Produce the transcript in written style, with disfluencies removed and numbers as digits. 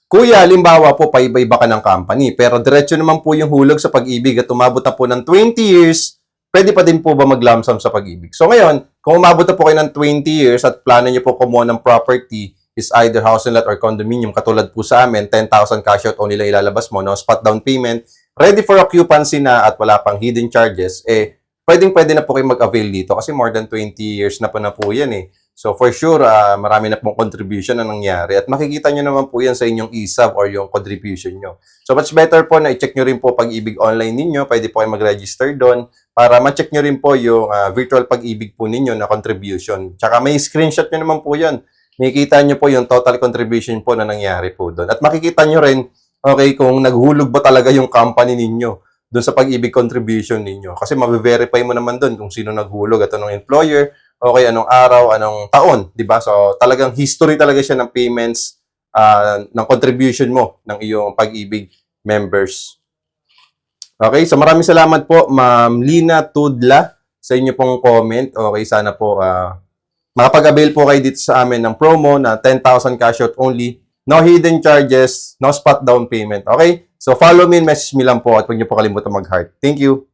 Kuya, halimbawa po, paiba-iba ka ng company, pero diretso naman po yung hulog sa pag-ibig at umabot na po ng 20 years, pwede pa din po ba mag-lump sum sa pag-ibig? So ngayon, kung umabot na po kayo ng 20 years at plano niyo po kumuha ng property, is either house and lot or condominium, katulad po sa amin, 10,000 cash out only lang ilalabas mo, no spot down payment, ready for occupancy na at wala pang hidden charges, pwedeng-pwede na po kayo mag-avail dito kasi more than 20 years na po yan eh. So for sure, marami na pong contribution na nangyari at makikita nyo naman po yan sa inyong ESAV or yung contribution nyo. So much better po na i-check nyo rin po Pag-ibig online ninyo. Pwede po kayo mag-register doon para ma-check nyo rin po yung virtual Pag-ibig po ninyo na contribution. Tsaka may screenshot nyo naman po yan. Makikita nyo po yung total contribution po na nangyari po doon. At makikita nyo rin, okay, kung naghulog ba talaga yung company ninyo doon sa Pag-ibig contribution ninyo. Kasi mabe-verify mo naman doon kung sino naghulog at anong employer, okay, anong araw, anong taon, di ba? So, talagang history talaga siya ng payments, ng contribution mo ng iyong Pag-ibig members. Okay, so maraming salamat po, Ma'am Lina Tudla, sa inyo pong comment. Okay, sana po makapag-avail po kayo dito sa amin ng promo na 10,000 cash out only, no hidden charges, no spot down payment. Okay? So follow me and message me lang po at huwag niyo po kalimutan mag-heart. Thank you!